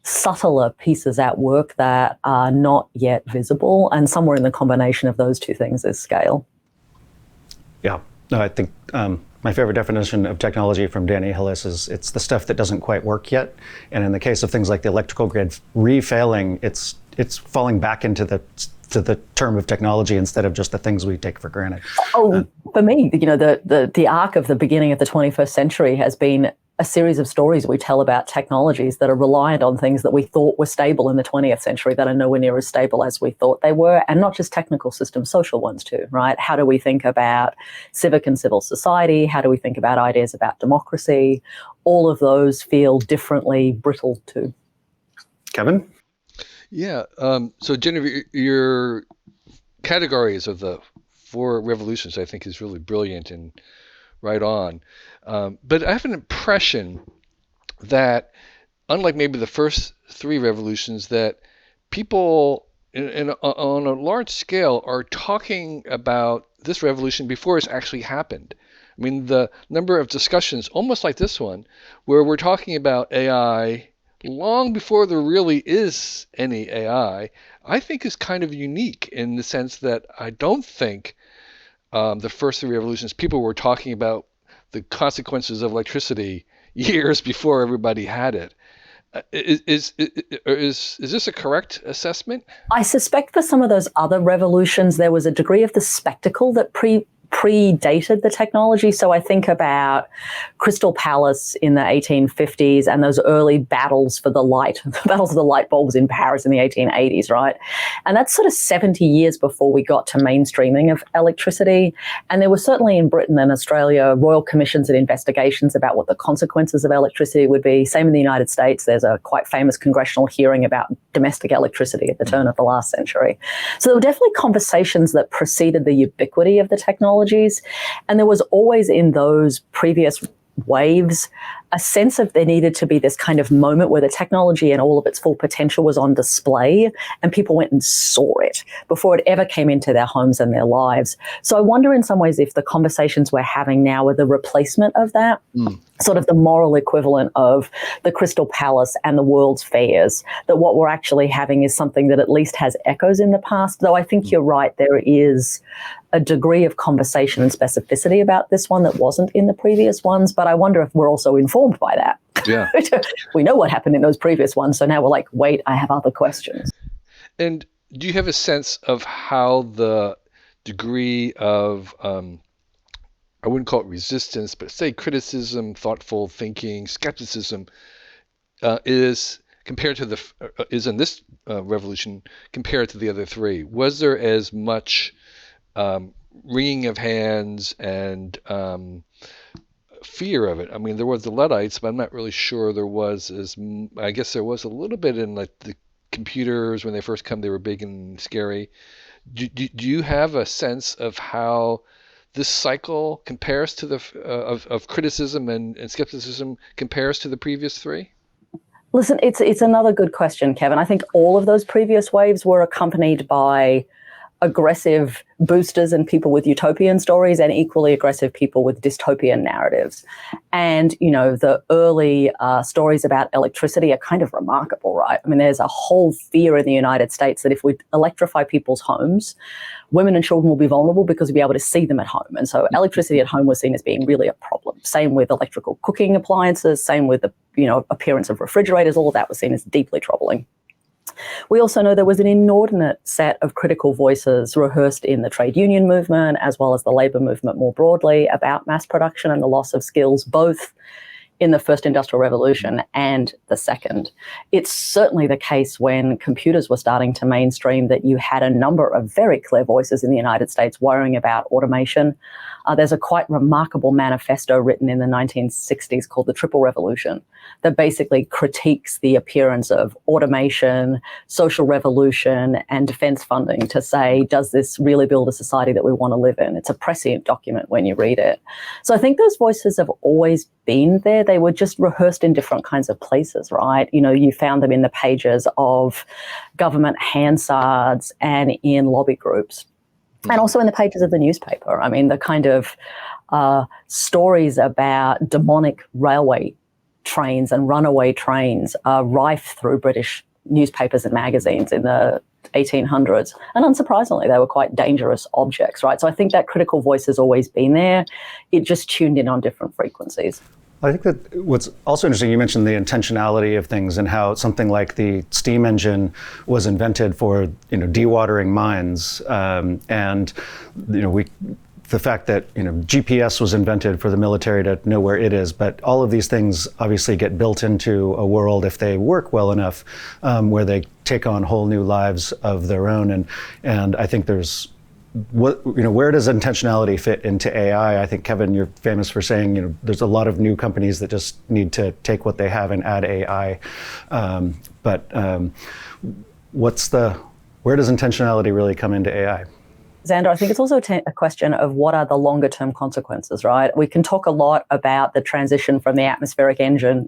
subtler pieces at work that are not yet visible, and somewhere in the combination of those two things is scale. Yeah, no, I think my favorite definition of technology from Danny Hillis is it's the stuff that doesn't quite work yet. And in the case of things like the electrical grid refailing, it's falling back into the term of technology instead of just the things we take for granted. For me, the arc of the beginning of the 21st century has been a series of stories we tell about technologies that are reliant on things that we thought were stable in the 20th century that are nowhere near as stable as we thought they were, and not just technical systems, social ones too, right? How do we think about civic and civil society? How do we think about ideas about democracy? All of those feel differently brittle too. Kevin? Yeah, so Genevieve, your categories of the 4 revolutions I think is really brilliant and right on. But I have an impression that, unlike maybe the first 3 revolutions, that people on a large scale are talking about this revolution before it's actually happened. I mean, the number of discussions, almost like this one, where we're talking about AI long before there really is any AI, I think is kind of unique in the sense that I don't think the first 3 revolutions, people were talking about the consequences of electricity years before everybody had it. Is this a correct assessment? I suspect for some of those other revolutions, there was a degree of the spectacle that predated the technology. So I think about Crystal Palace in the 1850s and those early battles for the light, the battles of the light bulbs in Paris in the 1880s, right? And that's sort of 70 years before we got to mainstreaming of electricity. And there were certainly in Britain and Australia royal commissions and investigations about what the consequences of electricity would be. Same in the United States. There's a quite famous congressional hearing about domestic electricity at the turn of the last century. So there were definitely conversations that preceded the ubiquity of the technology. And there was always in those previous waves a sense of there needed to be this kind of moment where the technology and all of its full potential was on display and people went and saw it before it ever came into their homes and their lives. So I wonder in some ways if the conversations we're having now are the replacement of that, sort of the moral equivalent of the Crystal Palace and the World's Fairs, that what we're actually having is something that at least has echoes in the past, though I think you're right, there is a degree of conversation and specificity about this one that wasn't in the previous ones, but I wonder if we're also informed by that. Yeah. We know what happened in those previous ones, so now we're like, wait, I have other questions. And do you have a sense of how the degree of, I wouldn't call it resistance, but say criticism, thoughtful thinking, skepticism is compared to is in this revolution compared to the other 3? Was there as much wringing of hands and fear of it? I mean, there was the Luddites, but I'm not really sure there was I guess there was a little bit in like the computers when they first come, they were big and scary. Do you have a sense of how this cycle compares to the of criticism and skepticism compares to the previous 3? Listen, it's another good question, Kevin. I think all of those previous waves were accompanied by aggressive boosters and people with utopian stories and equally aggressive people with dystopian narratives. And, the early stories about electricity are kind of remarkable, right? I mean, there's a whole fear in the United States that if we electrify people's homes, women and children will be vulnerable because we'll be able to see them at home. And so electricity at home was seen as being really a problem. Same with electrical cooking appliances, same with the, appearance of refrigerators, all of that was seen as deeply troubling. We also know there was an inordinate set of critical voices rehearsed in the trade union movement as well as the labour movement more broadly about mass production and the loss of skills, both in the first industrial revolution and the second. It's certainly the case when computers were starting to mainstream that you had a number of very clear voices in the United States worrying about automation. There's a quite remarkable manifesto written in the 1960s called The Triple Revolution that basically critiques the appearance of automation, social revolution, and defense funding to say, does this really build a society that we want to live in? It's a prescient document when you read it. So I think those voices have always been there. They were just rehearsed in different kinds of places, right? You know, you found them in the pages of government Hansards and in lobby groups. And also in the pages of the newspaper. I mean, the kind of stories about demonic railway trains and runaway trains are rife through British newspapers and magazines in the 1800s. And unsurprisingly, they were quite dangerous objects, right? So I think that critical voice has always been there. It just tuned in on different frequencies. I think that what's also interesting, you mentioned the intentionality of things and how something like the steam engine was invented for, dewatering mines, and the fact that GPS was invented for the military to know where it is. But all of these things obviously get built into a world if they work well enough, where they take on whole new lives of their own. And I think there's where does intentionality fit into AI? I think, Kevin, you're famous for saying, there's a lot of new companies that just need to take what they have and add AI. Where does intentionality really come into AI? Xander, I think it's also a question of what are the longer term consequences, right? We can talk a lot about the transition from the atmospheric engine,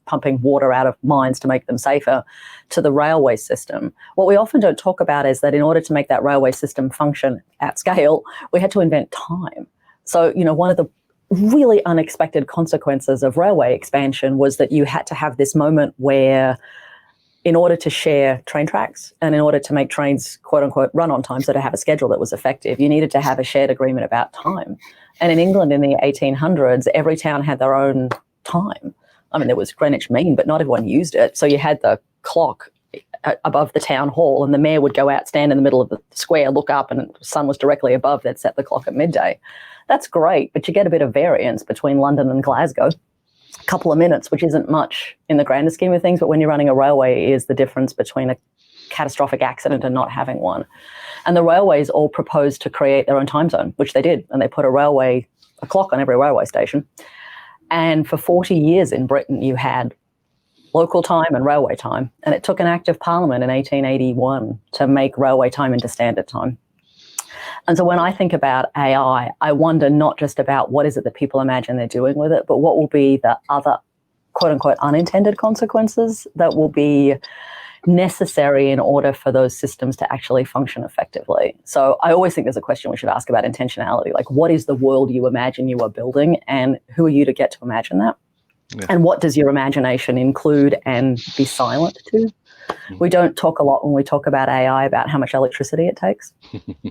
pumping water out of mines to make them safer, to the railway system. What we often don't talk about is that in order to make that railway system function at scale, we had to invent time. So, one of the really unexpected consequences of railway expansion was that you had to have this moment where, in order to share train tracks and in order to make trains, quote unquote, run on time, so to have a schedule that was effective, you needed to have a shared agreement about time. And in England in the 1800s, every town had their own time. I mean, there was Greenwich Mean, but not everyone used it. So you had the clock above the town hall, and the mayor would go out, stand in the middle of the square, look up, and the sun was directly above. They'd set the clock at midday. That's great, but you get a bit of variance between London and Glasgow. A couple of minutes, which isn't much in the grander scheme of things, but when you're running a railway is the difference between a catastrophic accident and not having one. And the railways all proposed to create their own time zone, which they did, and they put a clock on every railway station. And for 40 years in Britain, you had local time and railway time, and it took an act of parliament in 1881 to make railway time into standard time. And so when I think about AI, I wonder not just about what is it that people imagine they're doing with it, but what will be the other, quote unquote, unintended consequences that will be necessary in order for those systems to actually function effectively. So I always think there's a question we should ask about intentionality, like what is the world you imagine you are building and who are you to get to imagine that? Yeah. And what does your imagination include and be silent to? We don't talk a lot when we talk about AI about how much electricity it takes.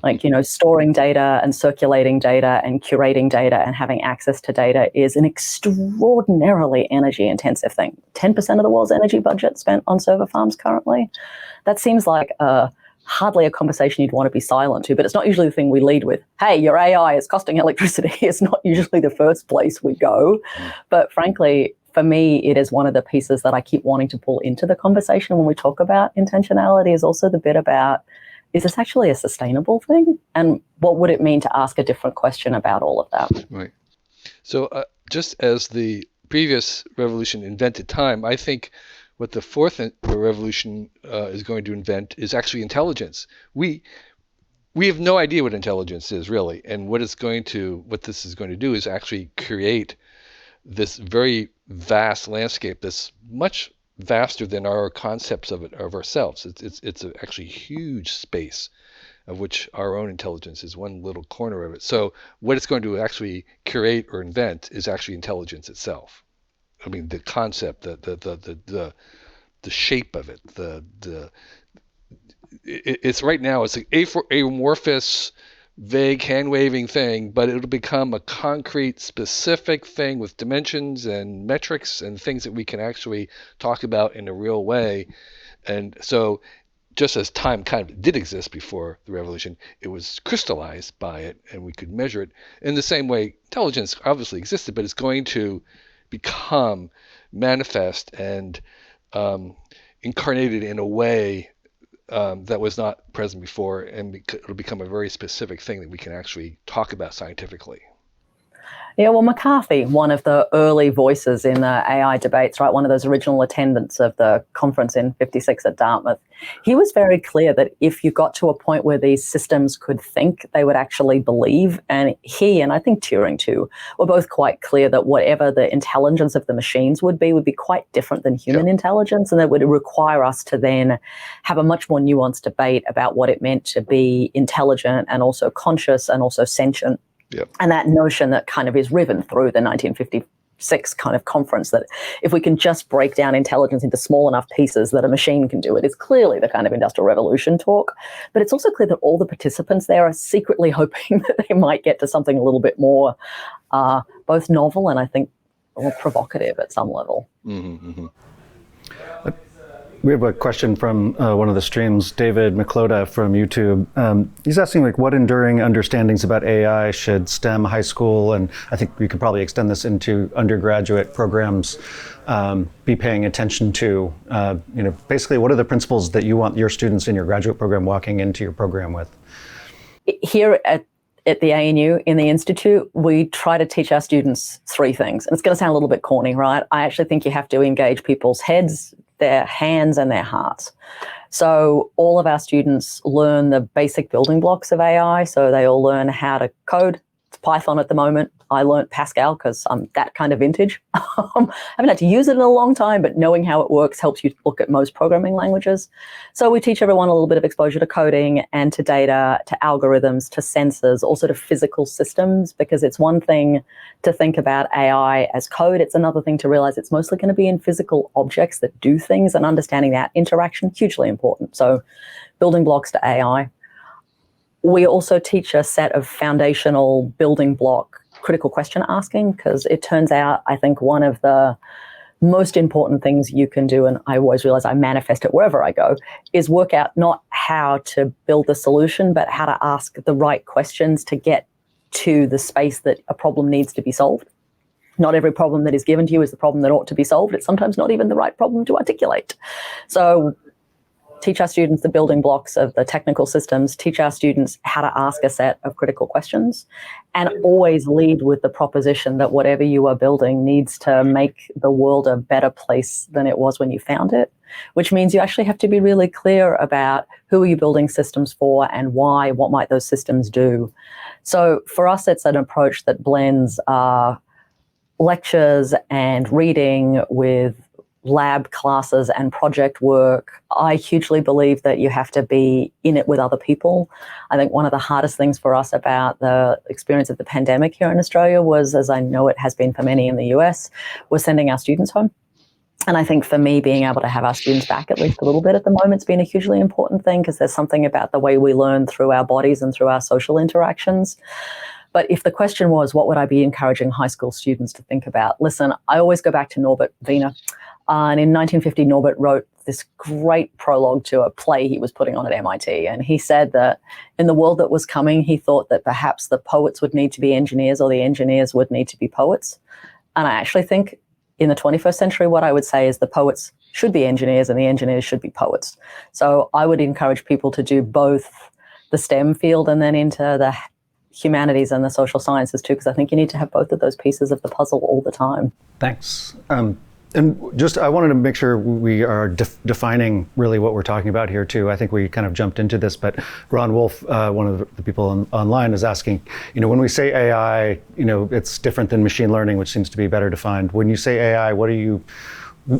Like, storing data and circulating data and curating data and having access to data is an extraordinarily energy intensive thing. 10% of the world's energy budget spent on server farms currently. That seems like hardly a conversation you'd want to be silent to, but it's not usually the thing we lead with. Hey, your AI is costing electricity. It's not usually the first place we go. But frankly, for me, it is one of the pieces that I keep wanting to pull into the conversation when we talk about intentionality is also the bit about, is this actually a sustainable thing? And what would it mean to ask a different question about all of that? Right. So just as the previous revolution invented time, I think what the fourth revolution is going to invent is actually intelligence. We have no idea what intelligence is really, and what this is going to do is actually create this very vast landscape that's much vaster than our concepts of ourselves. It's actually a huge space of which our own intelligence is one little corner of it. So what it's going to actually create or invent is actually intelligence itself. I mean, the concept, the shape of it, it's right now it's an amorphous, vague, hand-waving thing, but it'll become a concrete, specific thing with dimensions and metrics and things that we can actually talk about in a real way. And so just as time kind of did exist before the revolution, it was crystallized by it and we could measure it. In the same way, intelligence obviously existed, but it's going to become manifest and incarnated in a way that was not present before, and it'll become a very specific thing that we can actually talk about scientifically. Yeah, well, McCarthy, one of the early voices in the AI debates, right, one of those original attendants of the conference in '56 at Dartmouth, he was very clear that if you got to a point where these systems could think, they would actually believe. And he, and I think Turing too, were both quite clear that whatever the intelligence of the machines would be quite different than human intelligence, and that would require us to then have a much more nuanced debate about what it meant to be intelligent and also conscious and also sentient. Yep. And that notion that kind of is riven through the 1956 kind of conference, that if we can just break down intelligence into small enough pieces that a machine can do it, is clearly the kind of Industrial Revolution talk. But it's also clear that all the participants there are secretly hoping that they might get to something a little bit more both novel and I think more provocative at some level. Mm-hmm, mm-hmm. We have a question from one of the streams, David McCloda from YouTube. He's asking, what enduring understandings about AI should STEM, high school, and I think we could probably extend this into undergraduate programs, be paying attention to? Basically, what are the principles that you want your students in your graduate program walking into your program with? Here at the ANU, in the Institute, we try to teach our students three things. And it's going to sound a little bit corny, right? I actually think you have to engage people's heads, their hands, and their hearts. So all of our students learn the basic building blocks of AI. So they all learn how to code. It's Python at the moment. I learned Pascal because I'm that kind of vintage. I haven't had to use it in a long time, but knowing how it works helps you look at most programming languages. So we teach everyone a little bit of exposure to coding and to data, to algorithms, to sensors, also to physical systems, because it's one thing to think about AI as code. It's another thing to realize it's mostly going to be in physical objects that do things, and understanding that interaction, hugely important. So building blocks to AI. We also teach a set of foundational building block critical question asking, because it turns out, I think, one of the most important things you can do, and I always realize I manifest it wherever I go, is work out not how to build the solution, but how to ask the right questions to get to the space that a problem needs to be solved. Not every problem that is given to you is the problem that ought to be solved. It's sometimes not even the right problem to articulate. So teach our students the building blocks of the technical systems, teach our students how to ask a set of critical questions, and always lead with the proposition that whatever you are building needs to make the world a better place than it was when you found it, which means you actually have to be really clear about who are you building systems for and why, what might those systems do. So for us, it's an approach that blends lectures and reading with lab classes and project work. I hugely believe that you have to be in it with other people. I think one of the hardest things for us about the experience of the pandemic here in Australia was, as I know it has been for many in the US, was sending our students home. And I think for me, being able to have our students back at least a little bit at the moment's been a hugely important thing, because there's something about the way we learn through our bodies and through our social interactions. But if the question was, what would I be encouraging high school students to think about? Listen, I always go back to Norbert Wiener. And in 1950, Norbert wrote this great prologue to a play he was putting on at MIT. And he said that in the world that was coming, he thought that perhaps the poets would need to be engineers, or the engineers would need to be poets. And I actually think in the 21st century, what I would say is the poets should be engineers and the engineers should be poets. So I would encourage people to do both the STEM field and then into the humanities and the social sciences too, because I think you need to have both of those pieces of the puzzle all the time. Thanks. And just, I wanted to make sure we are defining really what we're talking about here too. I think we kind of jumped into this, but Ron Wolf, one of the people online, is asking, when we say AI, it's different than machine learning, which seems to be better defined. When you say AI, what are you,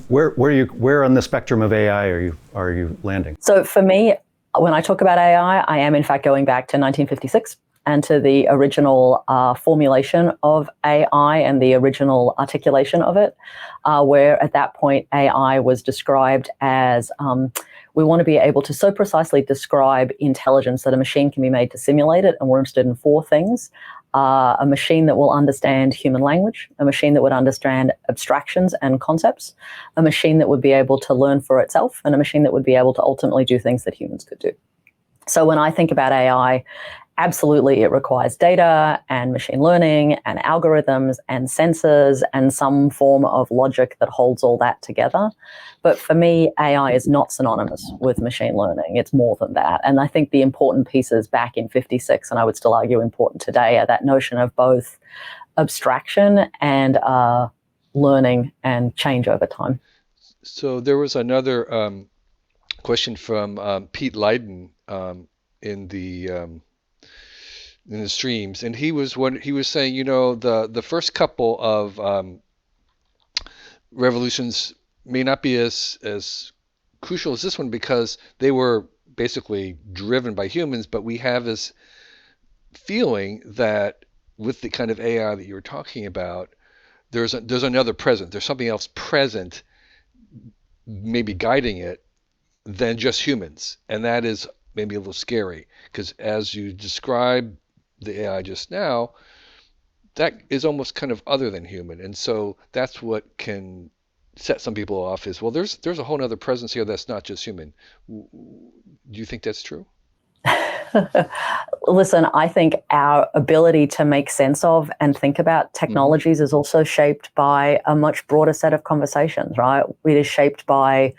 where on the spectrum of AI are you landing? So for me, when I talk about AI, I am in fact going back to 1956. And to the original formulation of AI and the original articulation of it, where at that point AI was described as, we want to be able to so precisely describe intelligence that a machine can be made to simulate it. And we're interested in four things: a machine that will understand human language, a machine that would understand abstractions and concepts, a machine that would be able to learn for itself, and a machine that would be able to ultimately do things that humans could do. So when I think about AI, absolutely, it requires data and machine learning and algorithms and sensors and some form of logic that holds all that together. But for me, AI is not synonymous with machine learning. It's more than that. And I think the important pieces back in 56, and I would still argue important today, are that notion of both abstraction and learning and change over time. So there was another question from Pete Leiden in the streams, and he was saying, the first couple of revolutions may not be as crucial as this one because they were basically driven by humans, but we have this feeling that with the kind of AI that you were talking about, there's another present. There's something else present, maybe guiding it, than just humans, and that is maybe a little scary because as you describe the AI just now, that is almost kind of other than human, and so that's what can set some people off. Is well, there's a whole other presence here that's not just human. Do you think that's true? Listen, I think our ability to make sense of and think about technologies is also shaped by a much broader set of conversations, right? It is shaped by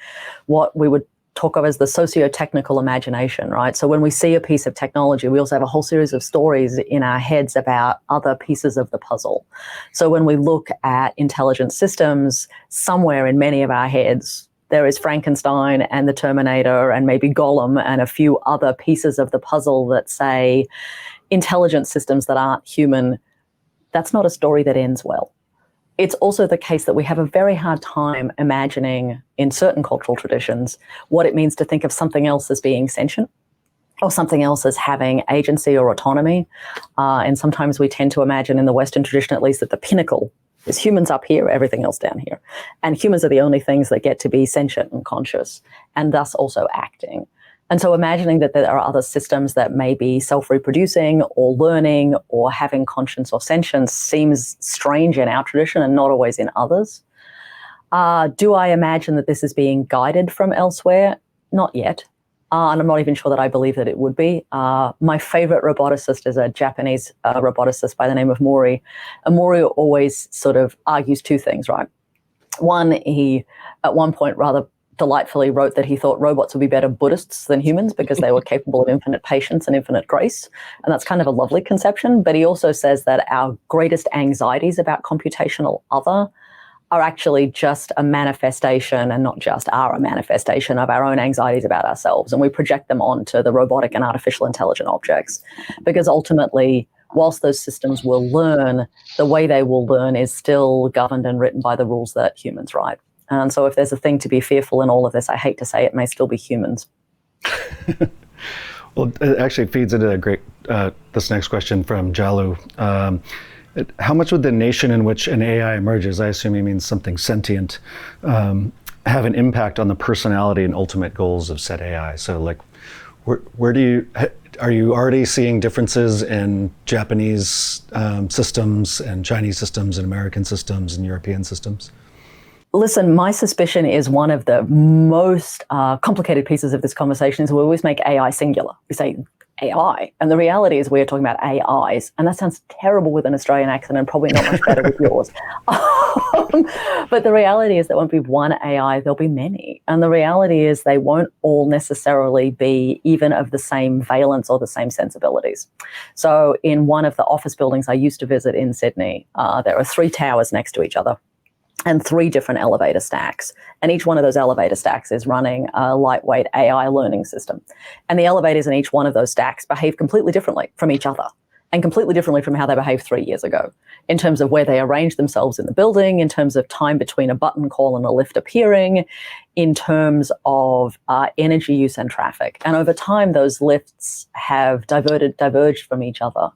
what we would talk of as the socio-technical imagination, right? So when we see a piece of technology, we also have a whole series of stories in our heads about other pieces of the puzzle. So when we look at intelligent systems, somewhere in many of our heads, there is Frankenstein and the Terminator and maybe Gollum and a few other pieces of the puzzle that say intelligent systems that aren't human. That's not a story that ends well. It's also the case that we have a very hard time imagining in certain cultural traditions what it means to think of something else as being sentient or something else as having agency or autonomy. And sometimes we tend to imagine in the Western tradition, at least, that the pinnacle is humans up here, everything else down here. And humans are the only things that get to be sentient and conscious and thus also acting. And so imagining that there are other systems that may be self-reproducing or learning or having conscience or sentience seems strange in our tradition and not always in others. Do I imagine that this is being guided from elsewhere? Not yet. And I'm not even sure that I believe that it would be. My favorite roboticist is a Japanese roboticist by the name of Mori. And Mori always sort of argues two things, right? One, he at one point rather delightfully wrote that he thought robots would be better Buddhists than humans because they were capable of infinite patience and infinite grace. And that's kind of a lovely conception. But he also says that our greatest anxieties about computational other are actually just a manifestation, and not just are a manifestation of our own anxieties about ourselves. And we project them onto the robotic and artificial intelligent objects. Because ultimately, whilst those systems will learn, the way they will learn is still governed and written by the rules that humans write. And so if there's a thing to be fearful in all of this, I hate to say it may still be humans. Well, it actually feeds into this next question from Jalu. How much would the nation in which an AI emerges, I assume he means something sentient, have an impact on the personality and ultimate goals of said AI? So like, are you already seeing differences in Japanese systems and Chinese systems and American systems and European systems? Listen, my suspicion is one of the most complicated pieces of this conversation is we always make AI singular. We say AI. And the reality is we're talking about AIs. And that sounds terrible with an Australian accent and probably not much better with yours. But the reality is that won't be one AI, there'll be many. And the reality is they won't all necessarily be even of the same valence or the same sensibilities. So in one of the office buildings I used to visit in Sydney, there are 3 towers next to each other and 3 different elevator stacks. And each one of those elevator stacks is running a lightweight AI learning system. And the elevators in each one of those stacks behave completely differently from each other and completely differently from how they behaved 3 years ago in terms of where they arrange themselves in the building, in terms of time between a button call and a lift appearing, in terms of energy use and traffic. And over time, those lifts have diverged from each other.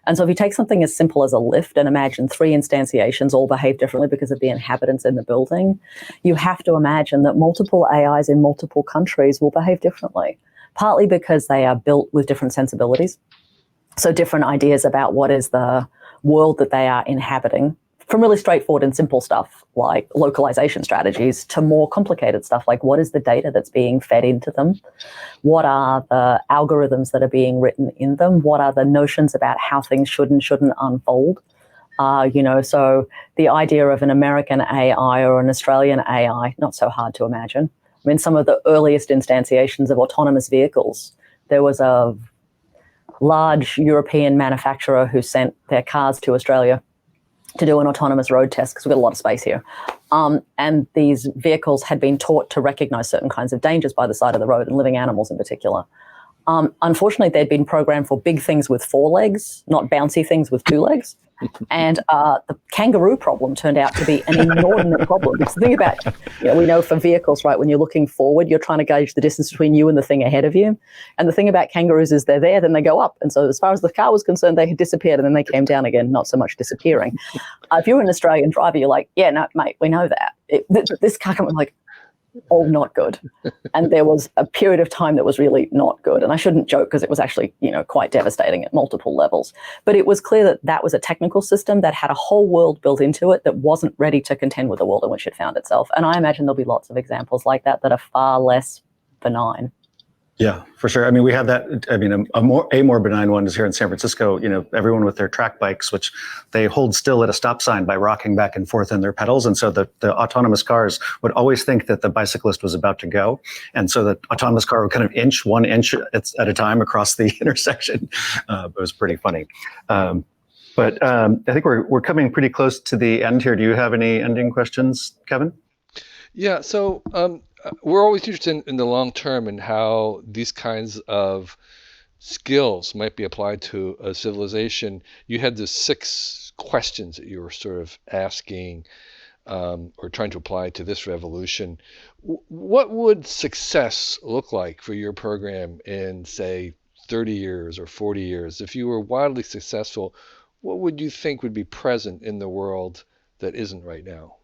And so if you take something as simple as a lift and imagine 3 instantiations all behave differently because of the inhabitants in the building, you have to imagine that multiple AIs in multiple countries will behave differently, partly because they are built with different sensibilities. So different ideas about what is the world that they are inhabiting from really straightforward and simple stuff like localization strategies to more complicated stuff like what is the data that's being fed into them? What are the algorithms that are being written in them? What are the notions about how things should and shouldn't unfold? So the idea of an American AI or an Australian AI, not so hard to imagine. I mean, some of the earliest instantiations of autonomous vehicles, there was a large European manufacturer who sent their cars to Australia to do an autonomous road test because we've got a lot of space here. And these vehicles had been taught to recognize certain kinds of dangers by the side of the road and living animals in particular. Unfortunately, they'd been programmed for big things with 4 legs, not bouncy things with 2 legs. And the kangaroo problem turned out to be an inordinate problem. Because the thing about, we know for vehicles, right, when you're looking forward, you're trying to gauge the distance between you and the thing ahead of you. And the thing about kangaroos is they're there, then they go up. And so as far as the car was concerned, they had disappeared and then they came down again, not so much disappearing. If you're an Australian driver, you're like, yeah, no, mate, we know that. This car came like, oh, not good. And there was a period of time that was really not good. And I shouldn't joke because it was actually, quite devastating at multiple levels. But it was clear that that was a technical system that had a whole world built into it that wasn't ready to contend with the world in which it found itself. And I imagine there'll be lots of examples like that that are far less benign. Yeah, for sure. I mean, we have that. I mean, a more benign one is here in San Francisco. Everyone with their track bikes, which they hold still at a stop sign by rocking back and forth in their pedals, and so the autonomous cars would always think that the bicyclist was about to go, and so the autonomous car would kind of inch 1 inch at a time across the intersection. It was pretty funny. But I think we're coming pretty close to the end here. Do you have any ending questions, Kevin? Yeah. So. We're always interested in the long term and how these kinds of skills might be applied to a civilization. You had the 6 questions that you were sort of asking or trying to apply to this revolution. What would success look like for your program in, say, 30 years or 40 years? If you were wildly successful, what would you think would be present in the world that isn't right now?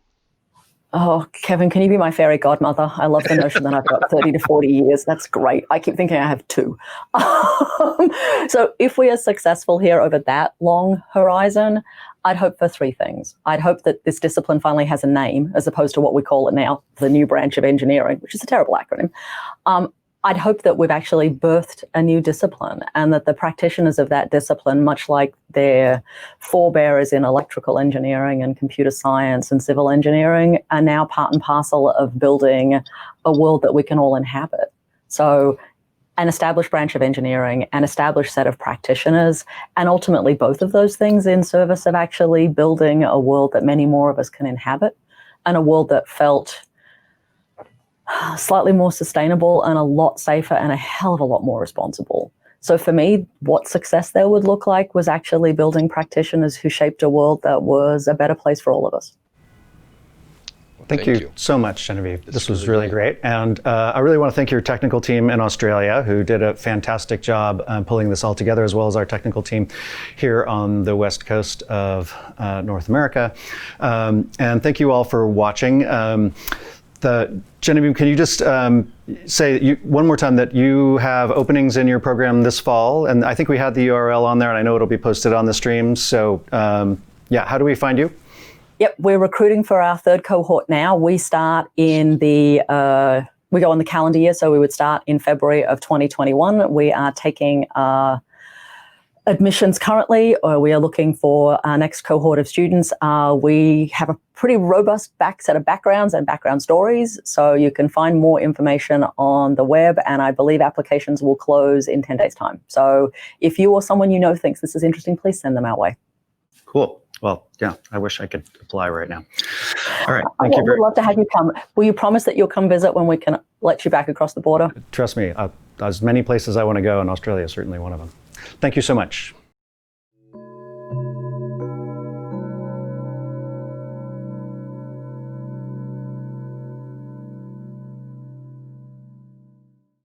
Oh, Kevin, can you be my fairy godmother? I love the notion that I've got 30 to 40 years. That's great. I keep thinking I have 2. So if we are successful here over that long horizon, I'd hope for 3 things. I'd hope that this discipline finally has a name as opposed to what we call it now, the new branch of engineering, which is a terrible acronym. I'd hope that we've actually birthed a new discipline and that the practitioners of that discipline, much like their forebearers in electrical engineering and computer science and civil engineering, are now part and parcel of building a world that we can all inhabit. So an established branch of engineering, an established set of practitioners, and ultimately both of those things in service of actually building a world that many more of us can inhabit and a world that felt slightly more sustainable and a lot safer and a hell of a lot more responsible. So for me, what success there would look like was actually building practitioners who shaped a world that was a better place for all of us. Thank you so much, Genevieve. This was really great. And I really want to thank your technical team in Australia, who did a fantastic job pulling this all together, as well as our technical team here on the west coast of North America. And thank you all for watching. Genevieve, can you just say one more time that you have openings in your program this fall? And I think we had the URL on there, and I know it'll be posted on the stream. So how do we find you? Yep, we're recruiting for our 3rd cohort now. We start in we go on the calendar year, so we would start in February of 2021. We are taking admissions currently, or we are looking for our next cohort of students. We have a pretty robust set of backgrounds and background stories, so you can find more information on the web, and I believe applications will close in 10 days' time. So if you or someone you know thinks this is interesting, please send them our way. Cool. Well, yeah, I wish I could apply right now. All right. I would love to have you come. Will you promise that you'll come visit when we can let you back across the border? Trust me, as many places I want to go, and Australia is certainly one of them. Thank you so much.